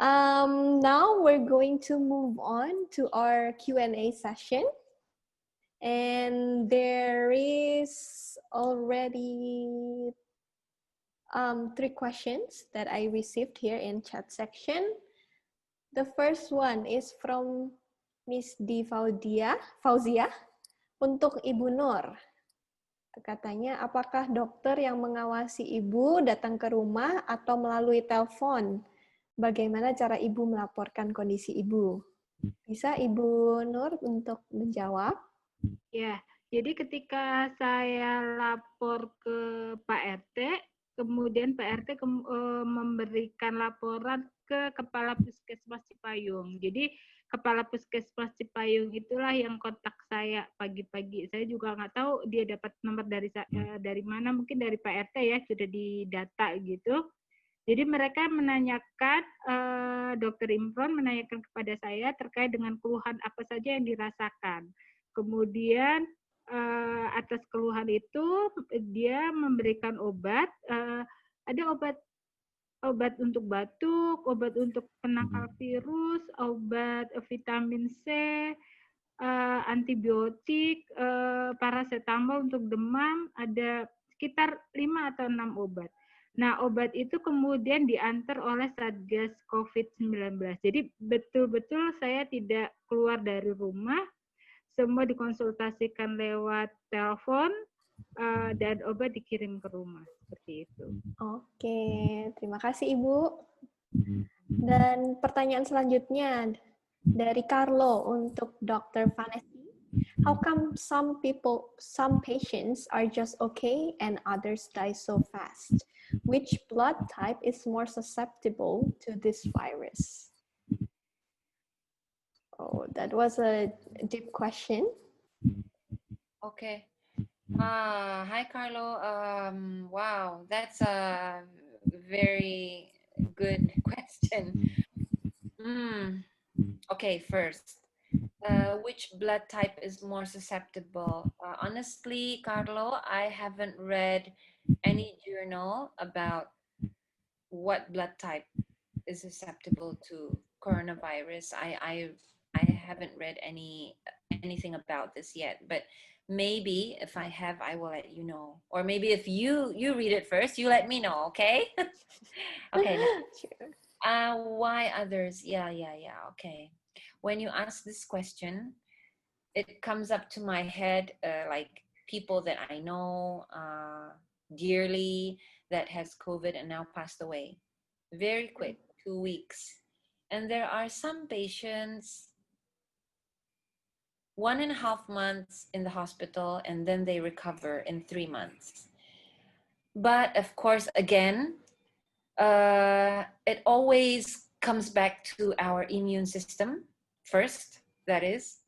Now we're going to move on to our Q&A session. And there is already 3 questions that I received here in chat section. The first one is from Miss D. Fauzia. Untuk Ibu Nur. Katanya, apakah dokter yang mengawasi ibu datang ke rumah atau melalui telepon? Bagaimana cara ibu melaporkan kondisi ibu? Bisa Ibu Nur untuk menjawab? Ya, jadi ketika saya lapor ke Pak RT, kemudian Pak RT memberikan laporan ke Kepala Puskesmas Cipayung. Jadi Kepala Puskesmas Cipayung itulah yang kontak saya pagi-pagi. Saya juga nggak tahu dia dapat nomor dari mana, mungkin dari Pak RT ya, sudah didata gitu. Jadi mereka menanyakan, Dokter Imron menanyakan kepada saya terkait dengan keluhan apa saja yang dirasakan. Kemudian atas keluhan itu dia memberikan obat, ada obat untuk batuk, obat untuk penangkal virus, obat vitamin C, antibiotik, paracetamol untuk demam, ada sekitar 5 atau 6 obat. Nah, obat itu kemudian diantar oleh Satgas COVID-19. Jadi betul-betul saya tidak keluar dari rumah, semua dikonsultasikan lewat telepon, dan obat dikirim ke rumah, seperti itu. Oke, terima kasih Ibu. Dan pertanyaan selanjutnya dari Carlo untuk Dr. Vanessa. How come some patients are just okay and others die so fast? Which blood type is more susceptible to this virus? Oh, that was a deep question. Okay. Hi, Carlo. Wow, that's a very good question. Okay, first, which blood type is more susceptible? Honestly, Carlo, I haven't read any journal about what blood type is susceptible to coronavirus. I haven't read anything about this yet, but maybe if I have, I will let you know. Or maybe if you read it first, you let me know, okay? Okay. Why others? Yeah, okay. When you ask this question, it comes up to my head like people that I know dearly that has COVID and now passed away. Very quick, 2 weeks. And there are some patients 1.5 months in the hospital and then they recover in 3 months. But of course, again, it always comes back to our immune system first, that is.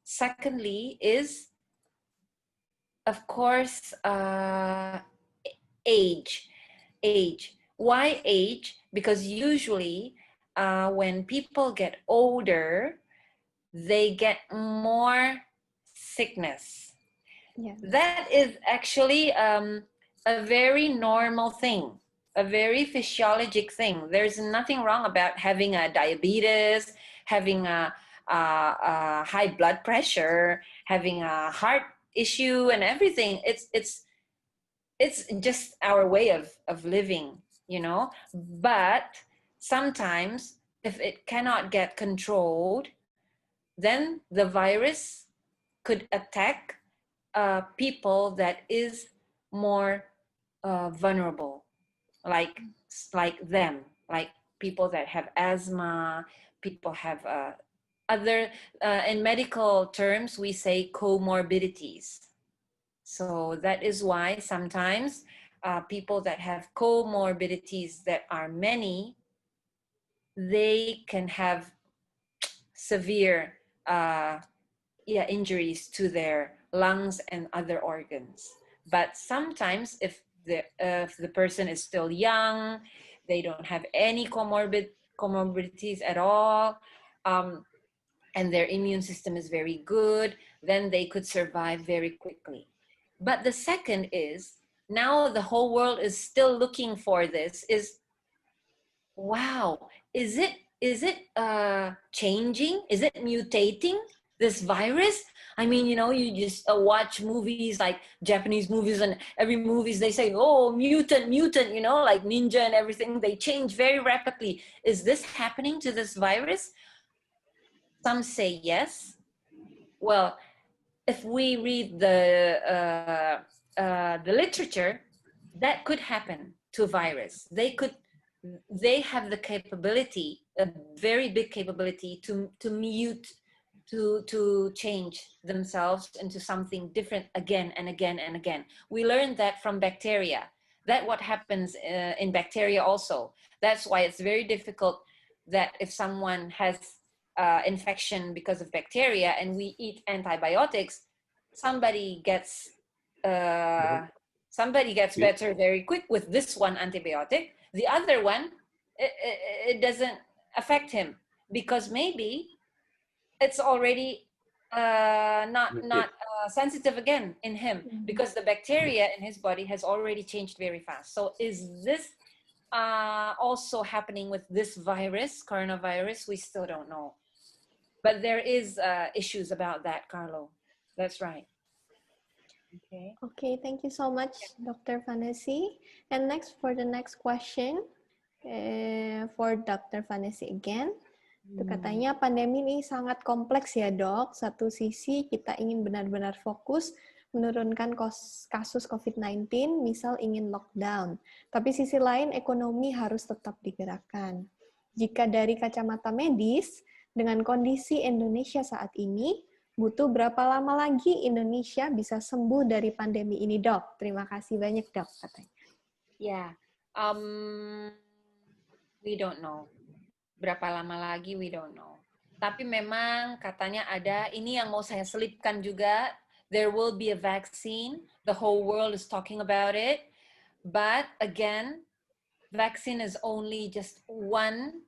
Secondly is, of course, age. Why age? Because usually when people get older, they get more sickness. Yeah. That is actually a very normal thing, a very physiologic thing. There's nothing wrong about having a diabetes, having a high blood pressure, having a heart issue and everything. It's just our way of living, you know. But sometimes if it cannot get controlled, then the virus could attack people that is more vulnerable, like them, like people that have asthma, people have other, in medical terms, we say comorbidities. So that is why sometimes people that have comorbidities that are many, they can have severe injuries to their lungs and other organs. But sometimes if the person is still young, they don't have any comorbidities at all, and their immune system is very good, then they could survive very quickly. But the second is, now the whole world is still looking for this, is, wow, is it changing? Is it mutating, this virus? I mean, you know, you just watch movies like Japanese movies, and every movies they say, oh, mutant, mutant, you know, like ninja and everything. They change very rapidly. Is this happening to this virus? Some say yes. Well, if we read the literature, that could happen to a virus. They have the capability, a very big capability, to mute, to change themselves into something different again and again and again. We learned that from bacteria. That what happens in bacteria also. That's why it's very difficult that if someone has infection because of bacteria and we eat antibiotics, somebody gets somebody gets better very quick with this one antibiotic. The other one, it doesn't affect him because maybe it's already not sensitive again in him because the bacteria in his body has already changed very fast. So is this also happening with this virus, coronavirus? We still don't know. But there is issues about that, Carlo. That's right. Okay. Okay, thank you so much, Dr. Vanessa. And next, for the next question, for Dr. Vanessa again. Itu katanya pandemi ini sangat kompleks ya dok. Satu sisi kita ingin benar-benar fokus menurunkan kasus COVID-19, misal ingin lockdown. Tapi sisi lain ekonomi harus tetap digerakkan. Jika dari kacamata medis, dengan kondisi Indonesia saat ini, butuh berapa lama lagi Indonesia bisa sembuh dari pandemi ini dok? Terima kasih banyak dok katanya. Yeah, we don't know. Berapa lama lagi, we don't know. Tapi memang katanya ada, ini yang mau saya selipkan juga, there will be a vaccine, the whole world is talking about it, but again, vaccine is only just one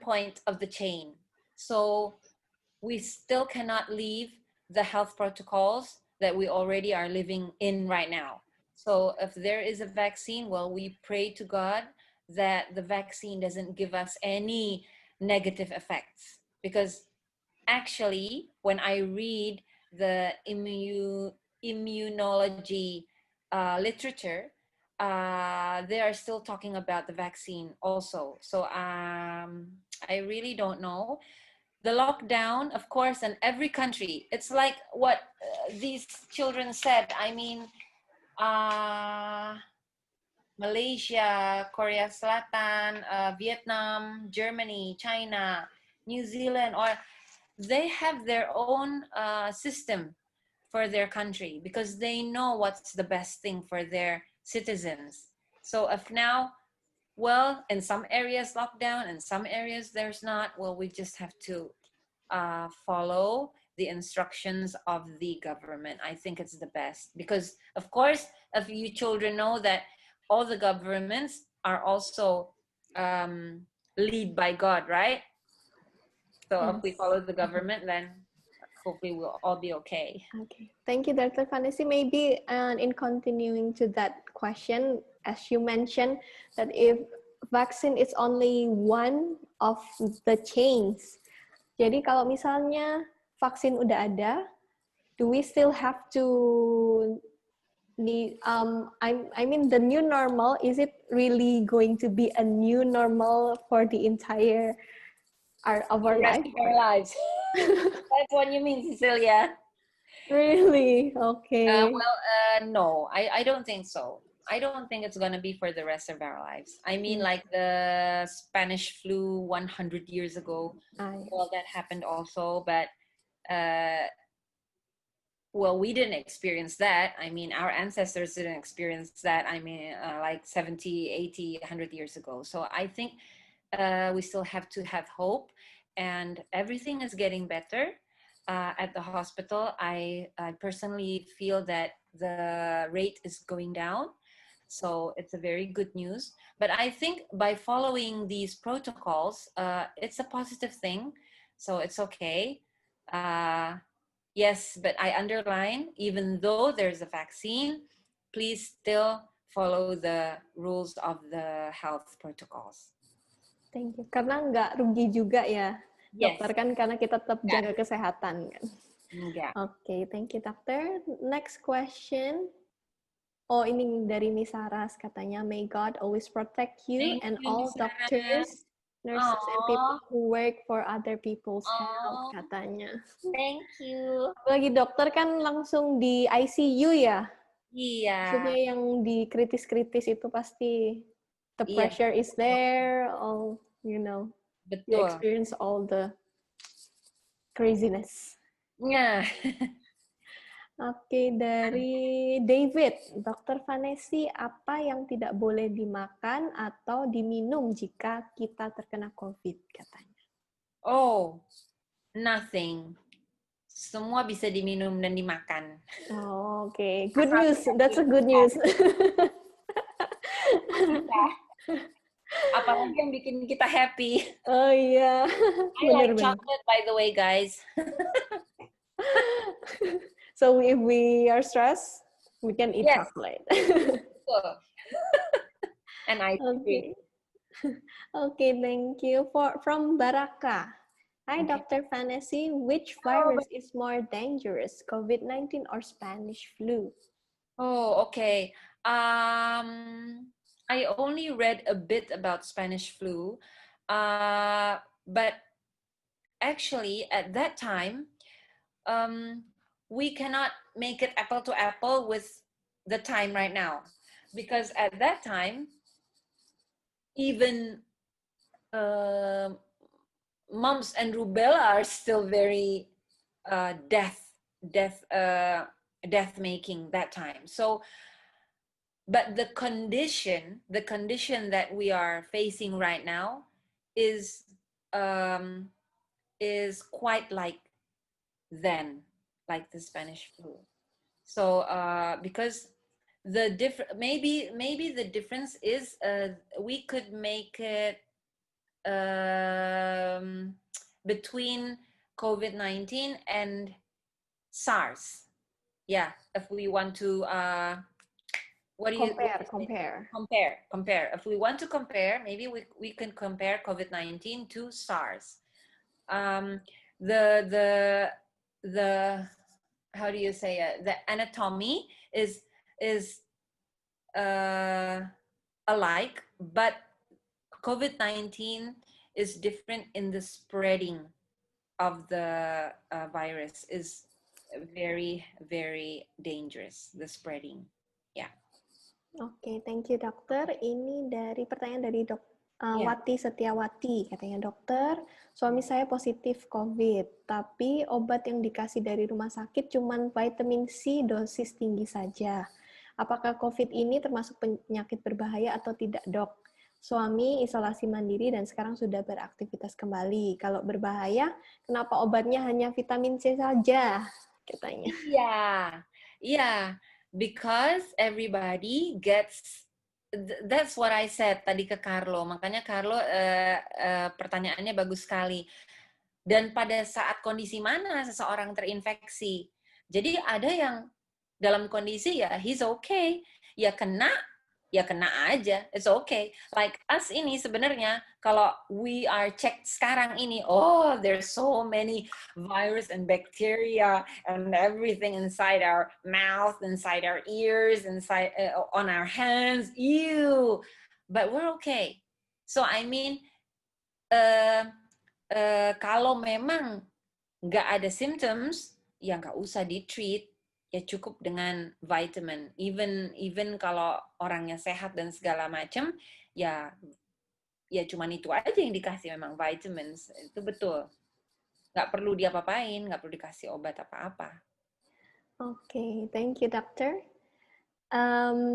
point of the chain. So we still cannot leave the health protocols that we already are living in right now. So if there is a vaccine, well, we pray to God that the vaccine doesn't give us any negative effects, because actually when I read the immunology literature, they are still talking about the vaccine also. So I really don't know. The lockdown, of course, in every country, it's like what these children said. I mean, Malaysia, Korea Selatan, Vietnam, Germany, China, New Zealand, or they have their own system for their country because they know what's the best thing for their citizens. So if now, well, in some areas lockdown, in some areas there's not, well, we just have to follow the instructions of the government. I think it's the best because, of course, if you children know that all the governments are also led by God, right? So Yes. if we follow the government, then hopefully we'll all be okay. Okay, thank you, Dr. Vanessa. Maybe in continuing to that question, as you mentioned, that if vaccine is only one of the chains, jadi kalau misalnya vaksin udah ada, do we still have to I mean the new normal, is it really going to be a new normal for the entire of our life? Our lives. That's what you mean, Cecilia. Really? Okay. No, I don't think so. I don't think it's going to be for the rest of our lives. I mean, like the Spanish flu 100 years ago. Well, that happened also, but well, we didn't experience that. I mean, our ancestors didn't experience that. I mean, like 70, 80, 100 years ago. So I think we still have to have hope, and everything is getting better. At the hospital, I personally feel that the rate is going down. So it's a very good news. But I think by following these protocols, it's a positive thing. So it's okay. Yes, but I underline, even though there's a vaccine, please still follow the rules of the health protocols. Thank you. Karena nggak rugi juga ya, Yes. dokter kan, karena kita tetap jaga kesehatan kan. Enggak. Oke, thank you dokter. Next question. Oh, ini dari Miss Saras katanya, may God always protect you Thank and you, all Miss Sarah. doctors, nurses, and people Aw. who work for other people's health Aw. katanya. Thank you. Apalagi dokter kan langsung di ICU ya. Iya. Maksudnya yang di kritis-kritis itu pasti the Iya, pressure is betul. there, all you know, you Betul. experience all the craziness. Nah, Oke, dari David, Dokter Vanessa, apa yang tidak boleh dimakan atau diminum jika kita terkena COVID, katanya. oh, nothing. Semua bisa diminum dan dimakan. Oh, oke. Good news. That's a good news. Apalagi yang bikin kita happy. Oh iya. I like chocolate, by the way, guys. So if we are stressed, we can eat chocolate. Betul. And ice Okay. cream. Okay, thank you. From Baraka. Hi, Okay. Dr. Fantasy. Which virus is more dangerous, COVID-19 or Spanish flu? Oh, okay. I only read a bit about Spanish flu, but actually at that time, we cannot make it apple to apple with the time right now, because at that time, even mumps and rubella are still very death making that time. So, but the condition that we are facing right now is quite like then, like the Spanish flu. So because the maybe the difference is we could make it between COVID-19 and SARS. Yeah, if we want to what do you compare. If we want to compare, maybe we can compare COVID-19 to SARS. The how do you say it? The anatomy is alike, but COVID-19 is different in the spreading of the virus. Is very, very dangerous, the spreading. Yeah. Oke, thank you dokter. Ini dari pertanyaan dari Wati Setiawati, katanya, dokter, suami saya positif COVID, tapi obat yang dikasih dari rumah sakit cuman vitamin C dosis tinggi saja. Apakah COVID ini termasuk penyakit berbahaya atau tidak, dok? Suami isolasi mandiri dan sekarang sudah beraktivitas kembali. Kalau berbahaya, kenapa obatnya hanya vitamin C saja? Katanya. Iya, because everybody gets, that's what I said tadi ke Carlo. Makanya Carlo pertanyaannya bagus sekali. Dan pada saat kondisi mana seseorang terinfeksi? Jadi ada yang dalam kondisi ya he's okay, ya kena aja, it's okay. Like us ini sebenarnya kalau we are checked sekarang ini, oh there's so many virus and bacteria and everything inside our mouth, inside our ears, inside on our hands, ew. But we're okay. So I mean, kalau memang nggak ada symptoms, ya nggak usah di-treat. Ya cukup dengan vitamin. Even kalau orangnya sehat dan segala macam, ya cuman itu aja yang dikasih, memang vitamins. Itu betul. Nggak perlu diapa-apain, nggak perlu dikasih obat apa-apa. Oke, thank you, dokter.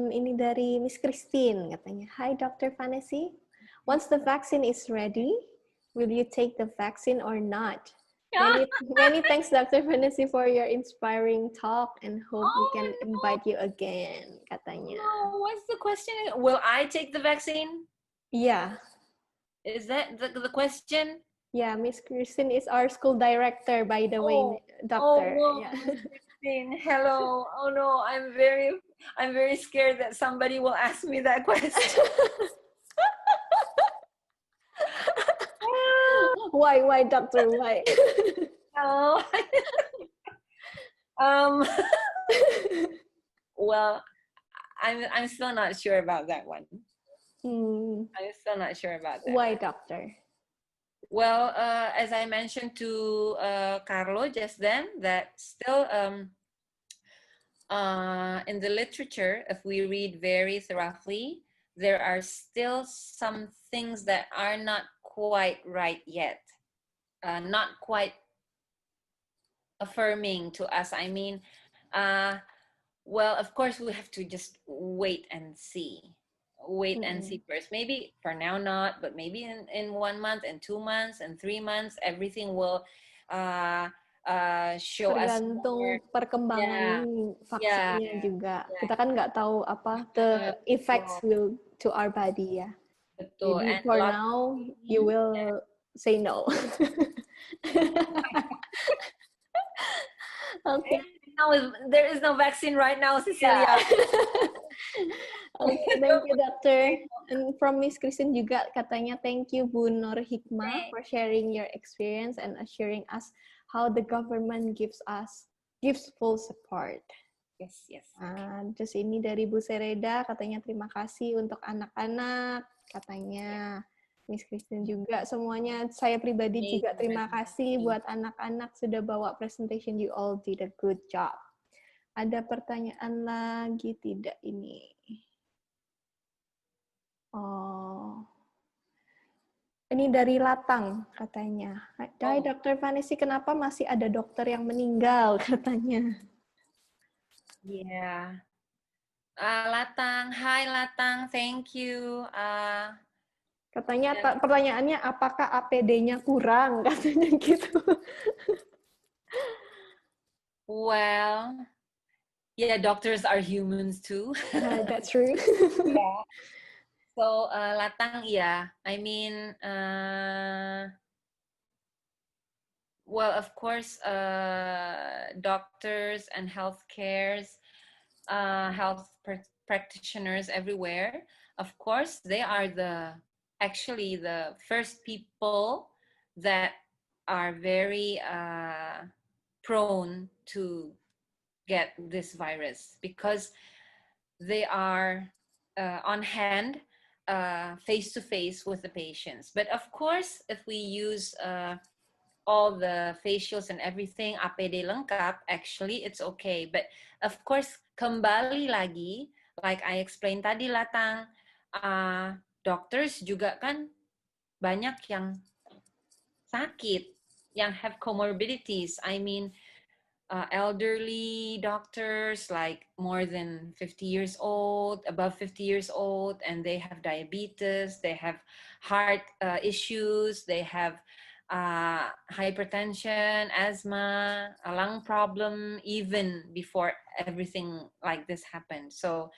Ini dari Miss Christine, katanya. Hi, Dr. Vanessa. Once the vaccine is ready, will you take the vaccine or not? Many thanks, Dr. Vanessa, for your inspiring talk and hope we can invite you again, katanya. What's the question? Will I take the vaccine? Yeah. Is that the question? Yeah, Miss Christine is our school director, by the way, doctor. Oh no, yeah. Christine, hello. Oh no, I'm very scared that somebody will ask me that question. Why, doctor? Why? No. um, well, I'm still not sure about that one. I'm still not sure about that. Why, doctor? Well, as I mentioned to Carlo just then, that still in the literature, if we read very thoroughly, there are still some things that are not quite right yet, not quite affirming to us. I mean, well, of course, we have to just wait and see. Wait and see first. Maybe for now not, but maybe in 1 month and 2 months and 3 months, everything will show us more. Tergantung perkembangan Yeah, vaksinnya juga. yeah, Kita kan nggak tahu apa the effects will to our body ya. betul. Maybe And for lot, now you will say no. Okay. there is no vaccine right now, Cecilia. Okay, thank you, doctor. And from Miss Christine juga katanya thank you Bu Nur Hikmah for sharing your experience and assuring us how the government gives full support. Yes, yes. Terus ini dari Bu Sereda katanya terima kasih untuk anak-anak katanya. Miss Christine juga semuanya saya pribadi juga terima kasih buat anak-anak sudah bawa presentation, you all did a good job. Ada pertanyaan lagi tidak ini? Oh. Ini dari Latang katanya. Hai Dr. Vanessa, kenapa masih ada dokter yang meninggal katanya? Yeah. Latang, hi Latang, thank you. Katanya pertanyaannya apakah APD-nya kurang katanya gitu. Well, yeah, doctors are humans too. That's true. Yeah. So Latang, yeah. I mean, well, of course, doctors and health practitioners everywhere. Of course, they are actually the first people that are very prone to get this virus because they are on hand, face to face with the patients. But of course, if we use all the facials and everything, APD lengkap, actually it's okay. But of course, kembali lagi, like I explained tadi Latang, doctors juga kan banyak yang sakit, yang have comorbidities. I mean, elderly doctors, like more than 50 years old, above 50 years old, and they have diabetes, they have heart issues, they have hypertension, asthma, a lung problem, even before everything like this happened. So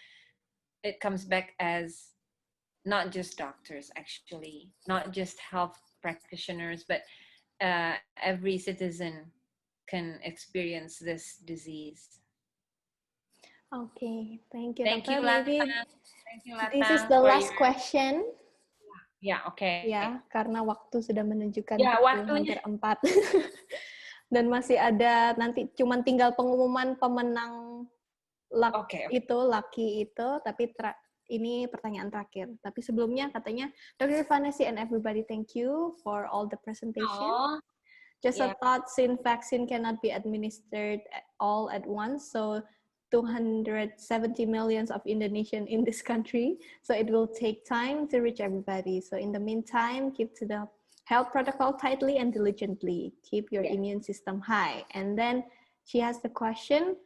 it comes back as not just doctors, actually, not just health practitioners, but every citizen can experience this disease. Okay, thank you, Thank Doctor. you, Maybe Thank you, this is the last question. Yeah, okay. Ya, karena waktu sudah menunjukkan waktunya hampir 4. Dan masih ada nanti cuman tinggal pengumuman pemenang lucky itu, tapi ini pertanyaan terakhir. Tapi sebelumnya katanya Dr. Vanessa and everybody, thank you for all the presentation. Just a thought, since vaccine cannot be administered all at once, so 270 million of Indonesian in this country, so it will take time to reach everybody. So in the meantime, keep to the health protocol tightly and diligently. Keep your immune system high. And then she has the question,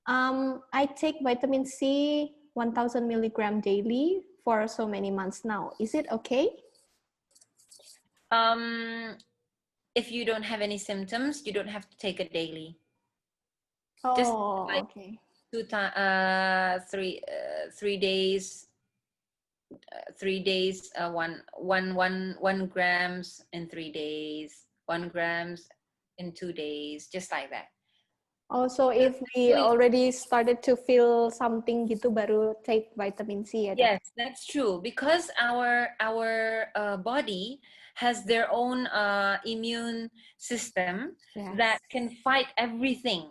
I take vitamin C 1000 milligram daily for so many months now. Is it okay? If you don't have any symptoms, you don't have to take it daily. Just like okay. 3 days, 3 days, 1 grams in 3 days, 1 grams in 2 days, just like that. Also, if we already started to feel something gitu, baru take vitamin C ya? Yes, that's true. Because our body has their own immune system that can fight everything.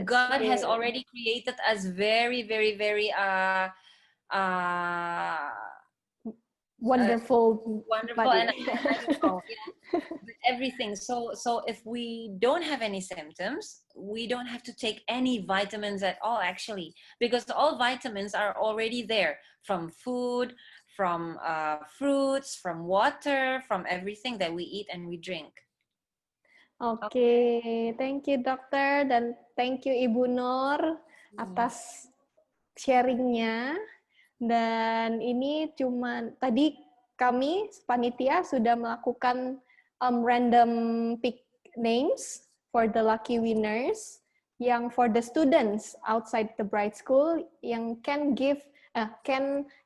God has already created us very, very, very wonderful and I don't know, everything. So if we don't have any symptoms, we don't have to take any vitamins at all, actually, because all vitamins are already there from food, from fruits, from water, from everything that we eat and we drink. Oke, thank you dokter dan thank you Ibu Nur atas sharingnya. Dan ini cuma tadi kami panitia sudah melakukan random pick names for the lucky winners yang for the students outside the Bright School yang can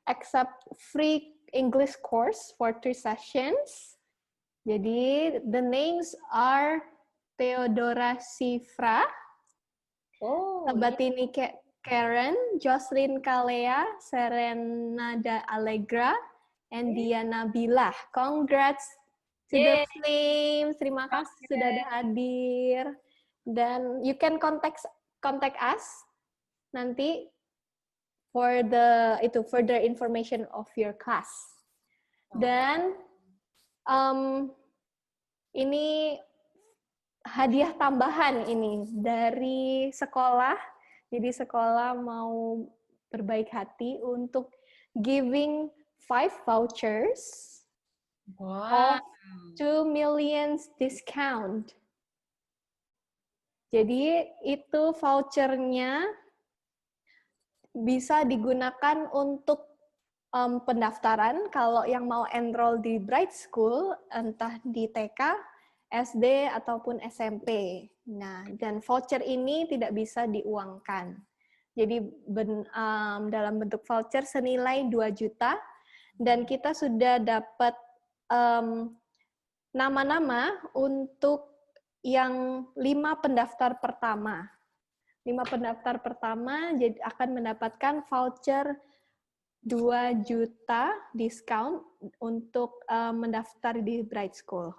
accept free English course for 3 sessions. Jadi the names are Theodora Sifra, Sabatini Karen, Jocelyn Kalea, Serenada Allegra, and Diana Bilah. Congrats to the names. Terima kasih sudah ada hadir. Dan you can contact us nanti for the further information of your class. Dan ini hadiah tambahan ini dari sekolah. Jadi sekolah mau berbaik hati untuk giving 5 vouchers of 2 million discount. Jadi itu vouchernya bisa digunakan untuk pendaftaran kalau yang mau enroll di Bright School, entah di TK, SD, ataupun SMP. Nah, dan voucher ini tidak bisa diuangkan. Jadi dalam bentuk voucher senilai 2 juta, dan kita sudah dapat nama-nama untuk yang 5 pendaftar pertama. 5 pendaftar pertama jadi akan mendapatkan voucher 2 juta diskon untuk mendaftar di Bright School.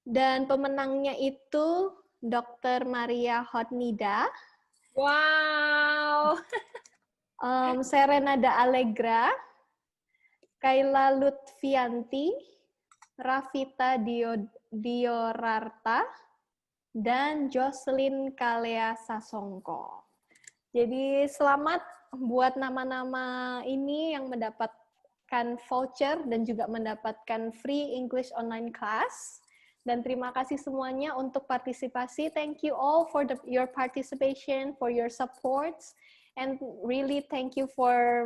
Dan pemenangnya itu Dr. Maria Hotnida. Wow. Serenada Allegra, Kayla Lutfianti, Rafita Diorarta, dan Jocelyn Kalea Sasongko. Jadi selamat buat nama-nama ini yang mendapatkan voucher dan juga mendapatkan free English online class. Dan terima kasih semuanya untuk partisipasi. Thank you all for your participation, for your supports, and really thank you for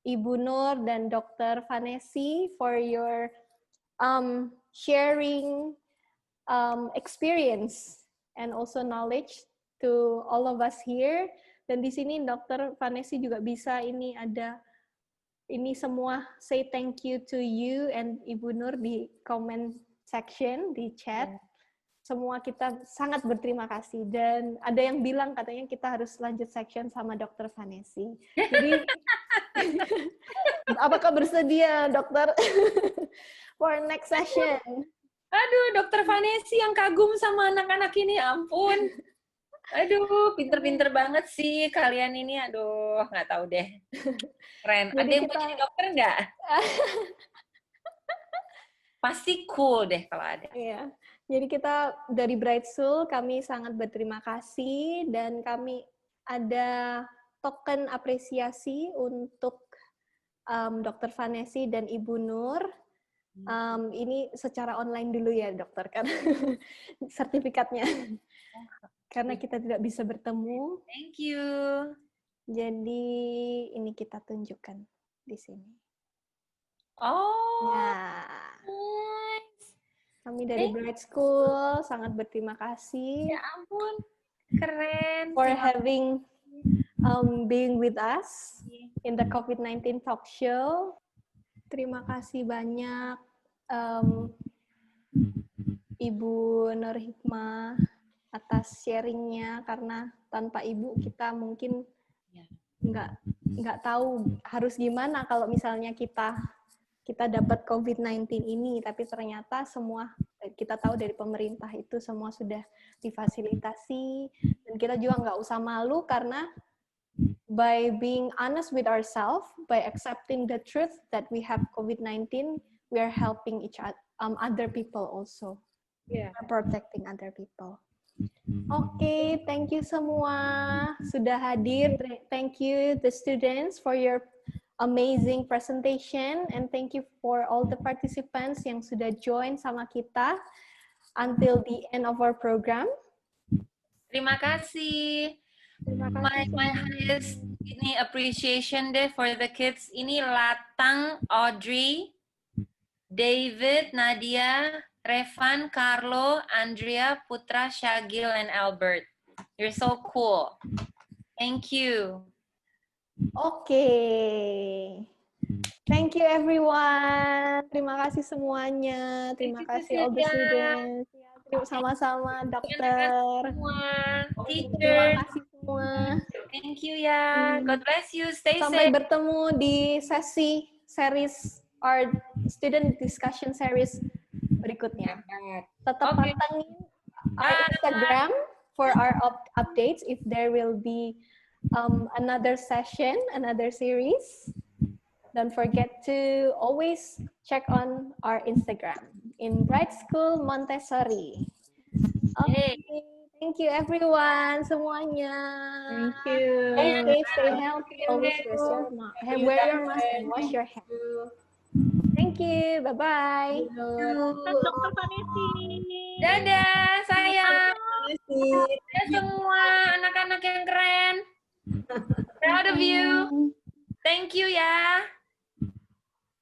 Ibu Nur dan Dr. Vanessa for your sharing experience and also knowledge to all of us here. Dan di sini Dr. Vanessa juga bisa ini semua say thank you to you and Ibu Nur di comment section, di chat. Semua kita sangat berterima kasih. Dan ada yang bilang katanya kita harus lanjut section sama Dr. Vanessa. Jadi apakah bersedia dokter for next session? Aduh, Dr. Vanessa yang kagum sama anak-anak ini, ampun. Aduh, pinter-pinter banget sih kalian ini. Aduh, nggak tahu deh. Keren. Ada yang mau jadi dokter nggak? Pasti cool deh kalau ada. Iya. Jadi kita dari Bright School, kami sangat berterima kasih dan kami ada token apresiasi untuk Dr. Vanessa dan Ibu Nur. Ini secara online dulu ya dokter, kan sertifikatnya. Karena kita tidak bisa bertemu. Thank you. Jadi ini kita tunjukkan di sini. Oh. Ya. Nice. Kami dari Bright School sangat berterima kasih. Ya ampun. Keren. For having being with us in the COVID-19 talk show. Terima kasih banyak Ibu Nur Hikmah atas sharingnya, karena tanpa Ibu kita mungkin nggak tahu harus gimana kalau misalnya kita kita dapat COVID-19 ini, tapi ternyata semua kita tahu dari pemerintah itu semua sudah difasilitasi, dan kita juga nggak usah malu karena by being honest with ourselves, by accepting the truth that we have COVID-19, we are helping other people also. Yeah. Protecting other people. Oke, thank you semua sudah hadir. Thank you the students for your amazing presentation, and thank you for all the participants yang sudah join sama kita until the end of our program. Terima kasih. Terima kasih. My highest ini appreciation deh for the kids. Ini Latang, Audrey, David, Nadia, Revan, Carlo, Andrea, Putra, Shagil, and Albert. You're so cool. Thank you. Oke. Thank you everyone. Terima kasih semuanya. Terima kasih all the students. Sama-sama dokter. Semua. Terima Teachers. kasih semua. Thank you ya. God bless you. Stay Sampai safe. bertemu di sesi series our student discussion series berikutnya. Tetap Okay. pantengin our Instagram for our updates if there will be another session, another series. Don't forget to always check on our Instagram in Bright School Montessori. Okay, thank you everyone, semuanya. Thank you. Stay safe, stay healthy, always wear your mask and wash your hands. Thank you, bye-bye. Dokter Vanessa. Dadah, sayang. Dadah semua anak-anak yang keren. Proud of you. Thank you ya.